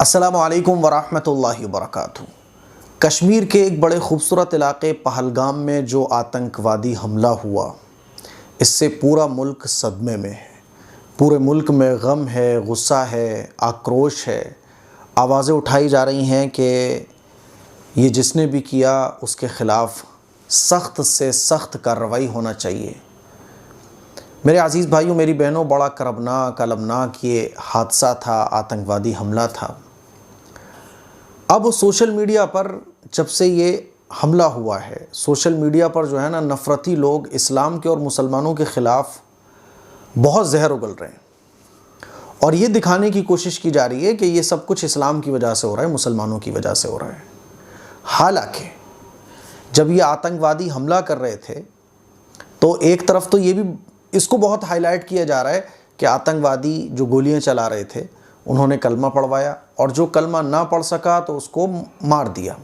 अस्सलामुअलैकुम वरहमतुल्लाहि वबरकातुहू। कश्मीर के एक बड़े ख़ूबसूरत इलाके पहलगाम में जो आतंकवादी हमला हुआ, इससे पूरा मुल्क सदमे में है। पूरे मुल्क में गम है, गुस्सा है, आक्रोश है। आवाज़ें उठाई जा रही हैं कि ये जिसने भी किया उसके ख़िलाफ़ सख्त से सख्त कार्रवाई होना चाहिए। मेरे अज़ीज़ भाइयों, मेरी बहनों, बड़ा करबनाक अलमनाक ये हादसा था, आतंकवादी हमला था। अब सोशल मीडिया पर जब से ये हमला हुआ है, सोशल मीडिया पर जो है ना, नफ़रती लोग इस्लाम के और मुसलमानों के ख़िलाफ़ बहुत जहर उगल रहे हैं और ये दिखाने की कोशिश की जा रही है कि ये सब कुछ इस्लाम की वजह से हो रहा है, मुसलमानों की वजह से हो रहा है। हालांकि जब ये आतंकवादी हमला कर रहे थे तो एक तरफ तो ये भी इसको बहुत हाईलाइट किया जा रहा है कि आतंकवादी जो गोलियां चला रहे थे उन्होंने कलमा पढ़वाया और जो कलमा ना पढ़ सका तो उसको मार दिया।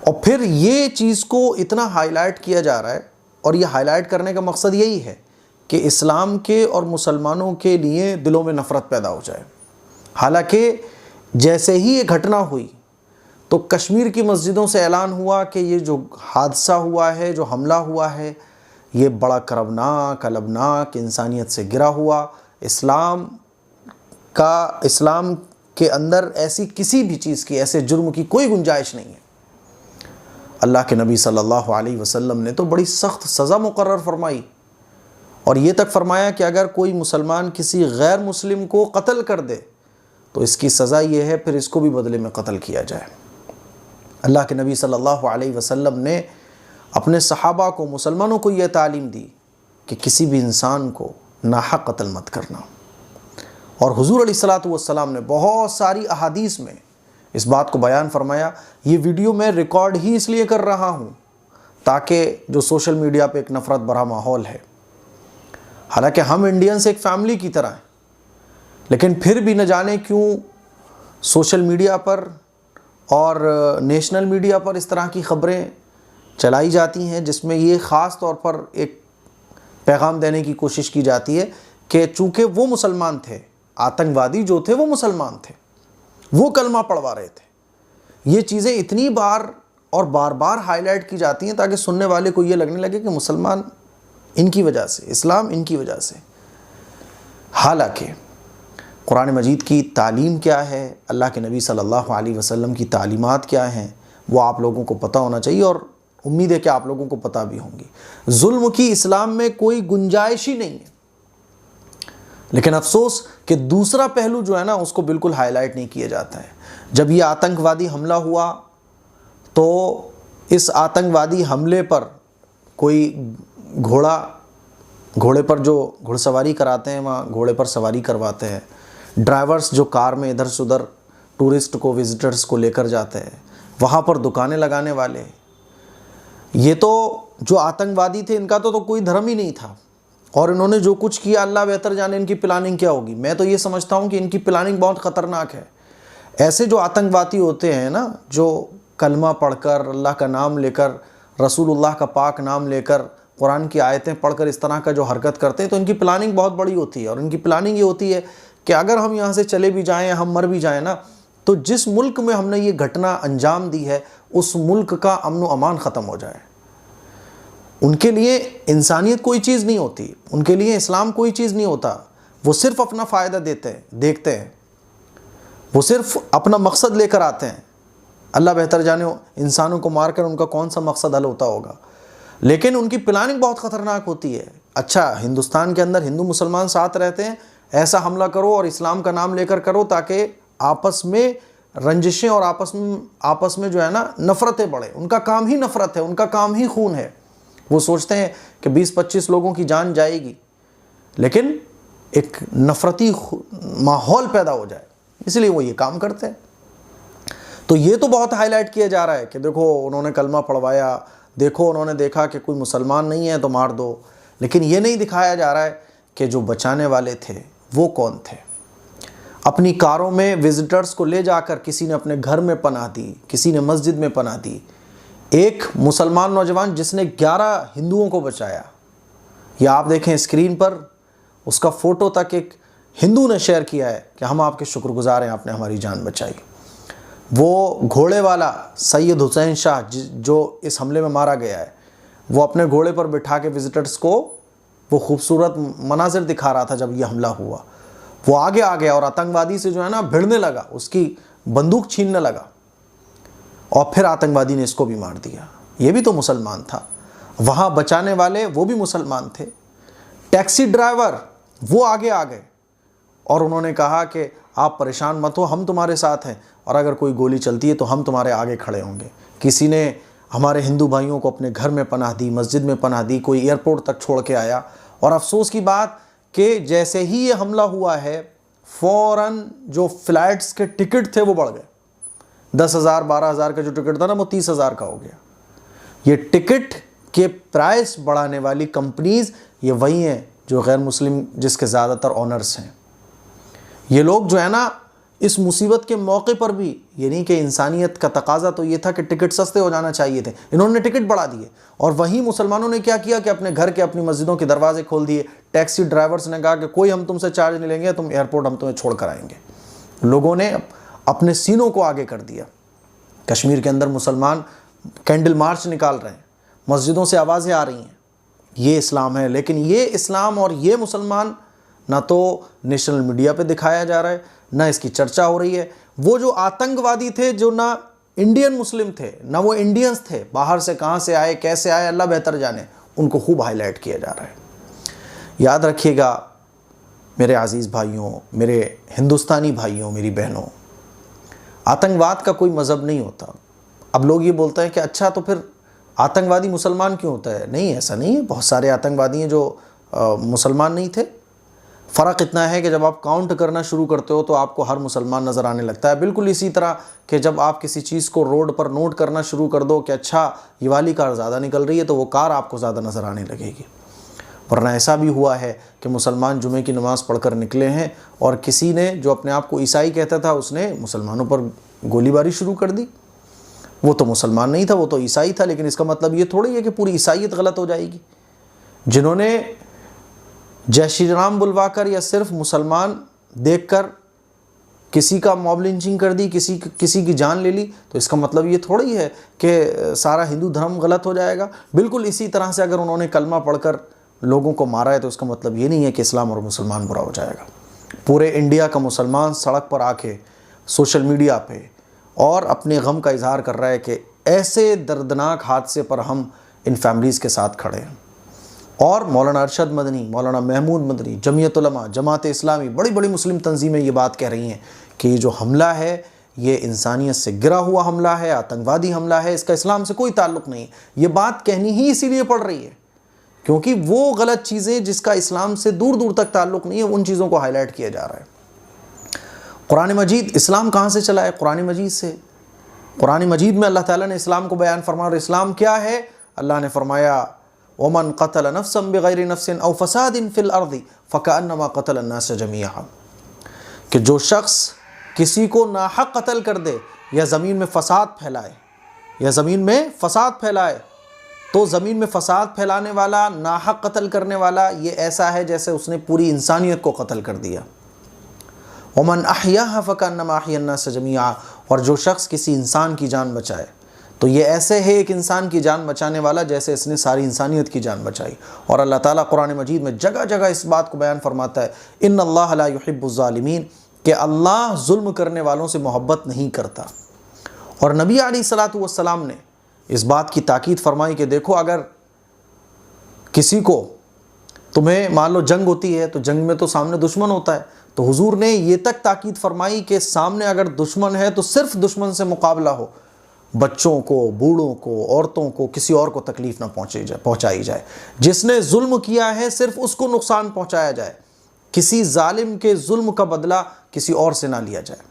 और फिर ये चीज़ को इतना हाईलाइट किया जा रहा है और ये हाईलाइट करने का मकसद यही है कि इस्लाम के और मुसलमानों के लिए दिलों में नफ़रत पैदा हो जाए। हालांकि जैसे ही ये घटना हुई तो कश्मीर की मस्जिदों से ऐलान हुआ कि ये जो हादसा हुआ है, जो हमला हुआ है, ये बड़ा करबनाक अलमनाक, इंसानियत से गिरा हुआ, इस्लाम के अंदर ऐसी किसी भी चीज़ की, ऐसे जुर्म की कोई गुंजाइश नहीं है। अल्लाह के नबी सल्लल्लाहु अलैहि वसल्लम ने तो बड़ी सख्त सज़ा मुकर्रर फरमाई और ये तक फरमाया कि अगर कोई मुसलमान किसी गैर मुस्लिम को कत्ल कर दे तो इसकी सज़ा ये है, फिर इसको भी बदले में कत्ल किया जाए। अल्लाह के नबी सल्लल्लाहु अलैहि वसल्लम ने अपने सहाबा को, मुसलमानों को यह तालीम दी कि किसी भी इंसान को नाहक कत्ल मत करना। और हुज़ूर अलैहिस्सलातु वस्सलाम ने बहुत सारी अहादीस में इस बात को बयान फरमाया। ये वीडियो मैं रिकॉर्ड ही इसलिए कर रहा हूँ ताकि जो सोशल मीडिया पे एक नफ़रत भरा माहौल है, हालांकि हम इंडियंस एक फैमिली की तरह हैं, लेकिन फिर भी न जाने क्यों सोशल मीडिया पर और नेशनल मीडिया पर इस तरह की ख़बरें चलाई जाती हैं जिसमें ये ख़ास तौर पर एक पैगाम देने की कोशिश की जाती है कि चूँकि वो मुसलमान थे, आतंकवादी जो थे वो मुसलमान थे, वो कलमा पढ़वा रहे थे। ये चीज़ें इतनी बार और बार बार हाईलाइट की जाती हैं ताकि सुनने वाले को ये लगने लगे कि मुसलमान इनकी वजह से, इस्लाम इनकी वजह से। हालांकि कुरान मजीद की तालीम क्या है, अल्लाह के नबी सल्लल्लाहु अलैहि वसल्लम की तालीमात क्या हैं, वो आप लोगों को पता होना चाहिए और उम्मीद है कि आप लोगों को पता भी होंगी। जुल्म की इस्लाम में कोई गुंजाइश ही नहीं है, लेकिन अफसोस कि दूसरा पहलू जो है ना, उसको बिल्कुल हाईलाइट नहीं किया जाता है। जब ये आतंकवादी हमला हुआ तो इस आतंकवादी हमले पर कोई घोड़े पर जो घुड़सवारी कराते हैं, वहाँ घोड़े पर सवारी करवाते हैं। ड्राइवर्स जो कार में इधर से उधर टूरिस्ट को, विजिटर्स को लेकर जाते हैं, वहाँ पर दुकानें लगाने वाले, ये तो जो आतंकवादी थे इनका तो कोई धर्म ही नहीं था और इन्होंने जो कुछ किया अल्लाह बेहतर जाने इनकी प्लानिंग क्या होगी। मैं तो ये समझता हूँ कि इनकी प्लानिंग बहुत ख़तरनाक है। ऐसे जो आतंकवादी होते हैं ना, जो कलमा पढ़कर, अल्लाह का नाम लेकर, रसूलुल्लाह का पाक नाम लेकर, कुरान की आयतें पढ़कर इस तरह का जो हरकत करते हैं, तो इनकी प्लानिंग बहुत बड़ी होती है। और इनकी प्लानिंग ये होती है कि अगर हम यहाँ से चले भी जाएँ, हम मर भी जाएँ ना, तो जिस मुल्क में हमने ये घटना अंजाम दी है उस मुल्क का अमन व अमान ख़त्म हो जाए। उनके लिए इंसानियत कोई चीज़ नहीं होती, उनके लिए इस्लाम कोई चीज़ नहीं होता। वो सिर्फ़ अपना फ़ायदा देखते हैं, वो सिर्फ़ अपना मकसद लेकर आते हैं। अल्लाह बेहतर जाने इंसानों को मारकर उनका कौन सा मकसद हल होता होगा, लेकिन उनकी प्लानिंग बहुत ख़तरनाक होती है। अच्छा, हिंदुस्तान के अंदर हिंदू मुसलमान साथ रहते हैं, ऐसा हमला करो और इस्लाम का नाम लेकर करो ताकि आपस में रंजिशें और आपस में जो है ना, नफ़रतें बढ़े। उनका काम ही नफ़रत है, उनका काम ही खून है। वो सोचते हैं कि 20-25 लोगों की जान जाएगी, लेकिन एक नफ़रती माहौल पैदा हो जाए, इसलिए वो ये काम करते हैं। तो ये तो बहुत हाईलाइट किया जा रहा है कि देखो उन्होंने कलमा पढ़वाया, देखो उन्होंने देखा कि कोई मुसलमान नहीं है तो मार दो, लेकिन ये नहीं दिखाया जा रहा है कि जो बचाने वाले थे वो कौन थे। अपनी कारों में विजिटर्स को ले जाकर किसी ने अपने घर में पनाह दी, किसी ने मस्जिद में पनाह दी। एक मुसलमान नौजवान जिसने 11 हिंदुओं को बचाया, या आप देखें स्क्रीन पर उसका फ़ोटो तक एक हिंदू ने शेयर किया है कि हम आपके शुक्रगुजार हैं, आपने हमारी जान बचाई। वो घोड़े वाला सैयद हुसैन शाह जो इस हमले में मारा गया है, वो अपने घोड़े पर बिठा के विजिटर्स को वो खूबसूरत मनाजिर दिखा रहा था। जब ये हमला हुआ वो आगे आ गया और आतंकवादी से जो है ना भिड़ने लगा, उसकी बंदूक छीनने लगा और फिर आतंकवादी ने इसको भी मार दिया। ये भी तो मुसलमान था। वहाँ बचाने वाले वो भी मुसलमान थे। टैक्सी ड्राइवर वो आगे आ गए और उन्होंने कहा कि आप परेशान मत हो, हम तुम्हारे साथ हैं और अगर कोई गोली चलती है तो हम तुम्हारे आगे खड़े होंगे। किसी ने हमारे हिंदू भाइयों को अपने घर में पनाह दी, मस्जिद में पनाह दी, कोई एयरपोर्ट तक छोड़ के आया। और अफसोस की बात कि जैसे ही ये हमला हुआ है फ़ौरन जो फ़्लाइट्स के टिकट थे वो बढ़ गए। 10,000 12,000 का जो टिकट था ना वो 30,000 का हो गया। ये टिकट के प्राइस बढ़ाने वाली कंपनीज़ ये वही हैं जो गैर मुस्लिम जिसके ज़्यादातर ऑनर्स हैं। ये लोग जो है ना इस मुसीबत के मौके पर भी, यानी कि इंसानियत का तकाजा तो ये था कि टिकट सस्ते हो जाना चाहिए थे, इन्होंने टिकट बढ़ा दिए। और वहीं मुसलमानों ने क्या किया कि अपने घर के, अपनी मस्जिदों के दरवाजे खोल दिए। टैक्सी ड्राइवर्स ने कहा कि कोई हम तुमसे चार्ज नहीं लेंगे, तुम एयरपोर्ट हम तुम्हें छोड़ कर आएंगे। लोगों ने अपने सीनों को आगे कर दिया। कश्मीर के अंदर मुसलमान कैंडल मार्च निकाल रहे हैं, मस्जिदों से आवाज़ें आ रही हैं, ये इस्लाम है। लेकिन ये इस्लाम और ये मुसलमान ना तो नेशनल मीडिया पे दिखाया जा रहा है, ना इसकी चर्चा हो रही है। वो जो आतंकवादी थे, जो ना इंडियन मुस्लिम थे ना वो इंडियंस थे, बाहर से कहाँ से आए, कैसे आए, अल्लाह बेहतर जाने, उनको खूब हाईलाइट किया जा रहा है। याद रखिएगा मेरे अजीज़ भाइयों, मेरे हिंदुस्तानी भाइयों, मेरी बहनों, आतंकवाद का कोई मज़हब नहीं होता। अब लोग ये बोलते हैं कि अच्छा तो फिर आतंकवादी मुसलमान क्यों होता है? नहीं, ऐसा नहीं है। बहुत सारे आतंकवादी हैं जो मुसलमान नहीं थे। फ़र्क इतना है कि जब आप काउंट करना शुरू करते हो तो आपको हर मुसलमान नज़र आने लगता है। बिल्कुल इसी तरह कि जब आप किसी चीज़ को रोड पर नोट करना शुरू कर दो कि अच्छा ये वाली कार ज़्यादा निकल रही है, तो वो कार आपको ज़्यादा नज़र आने लगेगी। वरना ऐसा भी हुआ है कि मुसलमान जुमे की नमाज़ पढ़कर निकले हैं और किसी ने जो अपने आप को ईसाई कहता था, उसने मुसलमानों पर गोलीबारी शुरू कर दी। वो तो मुसलमान नहीं था, वो तो ईसाई था। लेकिन इसका मतलब ये थोड़ी है कि पूरी ईसाइयत गलत हो जाएगी। जिन्होंने जय श्री राम बुलवाकर या सिर्फ मुसलमान देखकर किसी का मॉब लिंचिंग कर दी, किसी की जान ले ली, तो इसका मतलब ये थोड़ी है कि सारा हिंदू धर्म गलत हो जाएगा। बिल्कुल इसी तरह से अगर उन्होंने कलमा पढ़कर लोगों को मारा है तो इसका मतलब ये नहीं है कि इस्लाम और मुसलमान बुरा हो जाएगा। पूरे इंडिया का मुसलमान सड़क पर आके सोशल मीडिया पे और अपने गम का इजहार कर रहा है कि ऐसे दर्दनाक हादसे पर हम इन फैमिलीज़ के साथ खड़े हैं। और मौलाना अरशद मदनी, मौलाना महमूद मदनी, जमीयत उलमा, जमात इस्लामी, बड़ी बड़ी मुस्लिम तंजीमें ये बात कह रही हैं कि ये जो हमला है ये इंसानियत से गिरा हुआ हमला है, आतंकवादी हमला है, इसका इस्लाम से कोई ताल्लुक़ नहीं। ये बात कहनी ही इसीलिए पड़ रही है क्योंकि वो गलत चीज़ें जिसका इस्लाम से दूर दूर तक ताल्लुक़ नहीं है, उन चीज़ों को हाईलाइट किया जा रहा है। कुरान मजीद, इस्लाम कहाँ से चला है? कुरान मजीद से। कुरान मजीद में अल्लाह ताला ने इस्लाम को बयान फरमाया। और इस्लाम क्या है? अल्लाह ने फरमाया वमन क़तल नफ्सन बिग़ैरि नफ्सिन औ फ़सादिन फ़िल अर्दि फ़कअन्नमा क़तल अन्नास जमीअन, कि जो शख्स किसी को नाहक कत्ल कर दे या ज़मीन में फ़साद फैलाए, तो ज़मीन में फ़साद फैलाने वाला, नाहक कत्ल करने वाला, ये ऐसा है जैसे उसने पूरी इंसानियत को कत्ल कर दिया। वमन अहयाहा फ़कअन्नमा अहया अन्नास जमीअन, और जो शख्स किसी इंसान की जान बचाए तो ये ऐसे है एक इंसान की जान बचाने वाला जैसे इसने सारी इंसानियत की जान बचाई। और अल्लाह ताला कुरान मजीद में जगह जगह इस बात को बयान फरमाता है, इन्नल्लाह ला युहिब्बुज़ ज़ालिमीन, कि अल्लाह जुल्म करने वालों से मोहब्बत नहीं करता। और नबी अलैहिस्सलातु वस्सलाम ने इस बात की ताकीद फरमाई कि देखो, अगर किसी को, तुम्हें मान लो जंग होती है तो जंग में तो सामने दुश्मन होता है, तो हुजूर ने ये तक ताकीद फरमाई कि सामने अगर दुश्मन है तो सिर्फ दुश्मन से मुकाबला हो, बच्चों को, बूढ़ों को, औरतों को, किसी और को तकलीफ़ ना पहुँचाई जाए। जिसने जुल्म किया है सिर्फ उसको नुकसान पहुँचाया जाए, किसी जालिम के जुल्म का बदला किसी और से ना लिया जाए।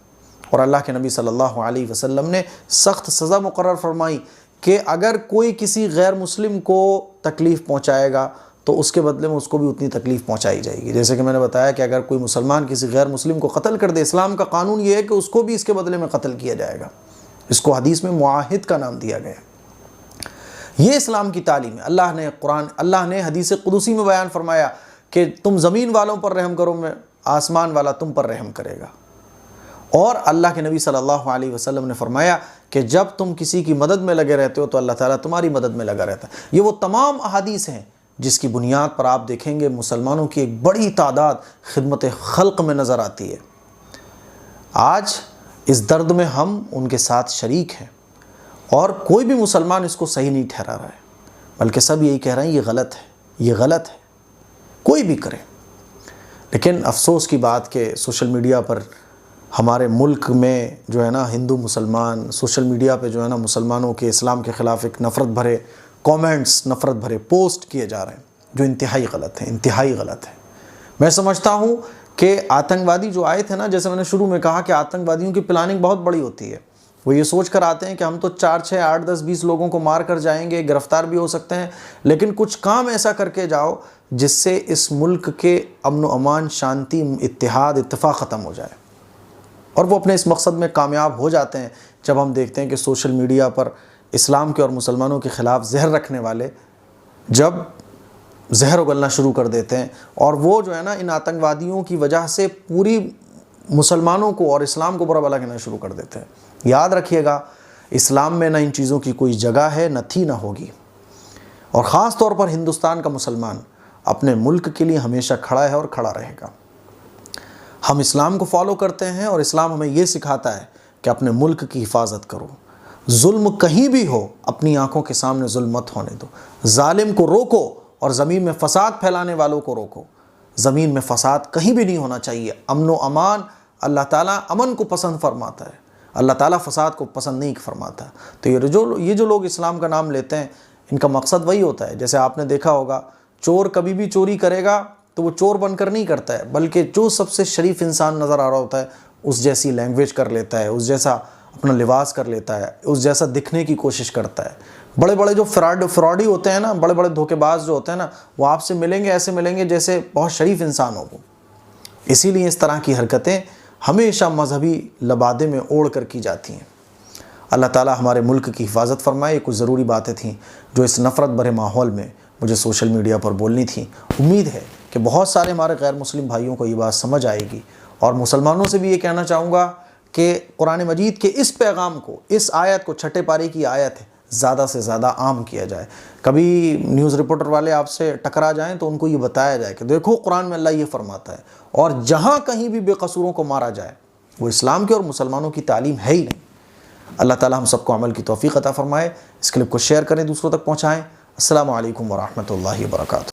और अल्लाह के नबी सल्लल्लाहु अलैहि वसल्लम ने सख्त सज़ा मुकर्रर फरमाई कि अगर कोई किसी गैर मुस्लिम को तकलीफ़ पहुँचाएगा तो उसके बदले में उसको भी उतनी तकलीफ़ पहुँचाई जाएगी। जैसे कि मैंने बताया कि अगर कोई मुसलमान किसी गैर मुस्लिम को कत्ल कर दे, इस्लाम का कानून ये है कि उसको भी इसके बदले में कत्ल किया जाएगा। इसको हदीस में मुआहिद का नाम दिया गया। ये इस्लाम की तालीम है। अल्लाह ने हदीस कुदसी में बयान फरमाया कि तुम ज़मीन वालों पर रहम करो, आसमान वाला तुम पर रहम करेगा। और अल्लाह के नबी सल्लल्लाहु अलैहि वसल्लम ने फरमाया कि जब तुम किसी की मदद में लगे रहते हो तो अल्लाह ताला तुम्हारी मदद में लगा रहता है। ये वो तमाम अहादीस हैं जिसकी बुनियाद पर आप देखेंगे मुसलमानों की एक बड़ी तादाद खिदमत खल्क में नज़र आती है। आज इस दर्द में हम उनके साथ शरीक हैं और कोई भी मुसलमान इसको सही नहीं ठहरा रहा है, बल्कि सब यही कह रहे हैं ये गलत है, ये गलत है, कोई भी करे। लेकिन अफसोस की बात कि सोशल मीडिया पर हमारे मुल्क में जो है ना हिंदू मुसलमान सोशल मीडिया पे जो है ना मुसलमानों के इस्लाम के ख़िलाफ़ एक नफ़रत भरे कमेंट्स, नफ़रत भरे पोस्ट किए जा रहे हैं जो इंतहाई गलत है, इंतहाई गलत है। मैं समझता हूँ कि आतंकवादी जो आए थे ना, जैसे मैंने शुरू में कहा कि आतंकवादियों की प्लानिंग बहुत बड़ी होती है। वो ये सोच कर आते हैं कि हम तो 4, 6, 8, 10, 20 लोगों को मार कर जाएंगे, गिरफ़्तार भी हो सकते हैं, लेकिन कुछ काम ऐसा करके जाओ जिससे इस मुल्क के अमन व अमान, शांति, इत्तेहाद, इत्तेफाक ख़त्म हो जाए। और वो अपने इस मकसद में कामयाब हो जाते हैं जब हम देखते हैं कि सोशल मीडिया पर इस्लाम के और मुसलमानों के ख़िलाफ़ जहर रखने वाले जब जहर उगलना शुरू कर देते हैं, और वो जो है ना इन आतंकवादियों की वजह से पूरी मुसलमानों को और इस्लाम को बुरा भला कहना शुरू कर देते हैं। याद रखिएगा, इस्लाम में ना इन चीज़ों की कोई जगह है, न थी न होगी। और ख़ास तौर पर हिंदुस्तान का मुसलमान अपने मुल्क के लिए हमेशा खड़ा है और खड़ा रहेगा। हम इस्लाम को फॉलो करते हैं और इस्लाम हमें ये सिखाता है कि अपने मुल्क की हिफाजत करो, जुल्म कहीं भी हो अपनी आंखों के सामने जुल्म मत होने दो, जालिम को रोको और ज़मीन में फ़साद फैलाने वालों को रोको। ज़मीन में फ़साद कहीं भी नहीं होना चाहिए। अमन व अमान, अल्लाह ताला अमन को पसंद फरमाता है, अल्लाह ताला फ़साद को पसंद नहीं फरमाता। तो ये जो लोग इस्लाम का नाम लेते हैं, इनका मकसद वही होता है। जैसे आपने देखा होगा, चोर कभी भी चोरी करेगा तो वो चोर बनकर नहीं करता है, बल्कि जो सबसे शरीफ इंसान नज़र आ रहा होता है उस जैसी लैंग्वेज कर लेता है, उस जैसा अपना लिबास कर लेता है, उस जैसा दिखने की कोशिश करता है। बड़े बड़े जो फ्रॉडी होते हैं ना, बड़े बड़े धोखेबाज जो होते हैं ना, वो आपसे मिलेंगे, ऐसे मिलेंगे जैसे बहुत शरीफ इंसान हो वो। इसीलिए इस तरह की हरकतें हमेशा मजहबी लबादे में ओढ़ कर की जाती हैं। अल्लाह ताला हमारे मुल्क की हिफाजत फरमाए। कुछ ज़रूरी बातें थीं जो इस नफ़रत भरे माहौल में मुझे सोशल मीडिया पर बोलनी थी। उम्मीद है कि बहुत सारे हमारे गैर मुस्लिम भाइयों को ये बात समझ आएगी। और मुसलमानों से भी ये कहना चाहूँगा कि कुरान मजीद के इस पैगाम को, इस आयत को, छठे पारे की आयत है, ज़्यादा से ज़्यादा आम किया जाए। कभी न्यूज़ रिपोर्टर वाले आपसे टकरा जाएं तो उनको ये बताया जाए कि देखो कुरान में अल्लाह ये फरमाता है, और जहाँ कहीं भी बेकसूरों को मारा जाए वो इस्लाम के और मुसलमानों की तालीम है ही नहीं। अल्लाह ताला हम सबको अमल की तौफीक अता फ़रमाए। इस क्लिप को शेयर करें, दूसरों तक पहुँचाएँ। अस्सलामु अलैकुम व रहमतुल्लाहि व बरकातुहू।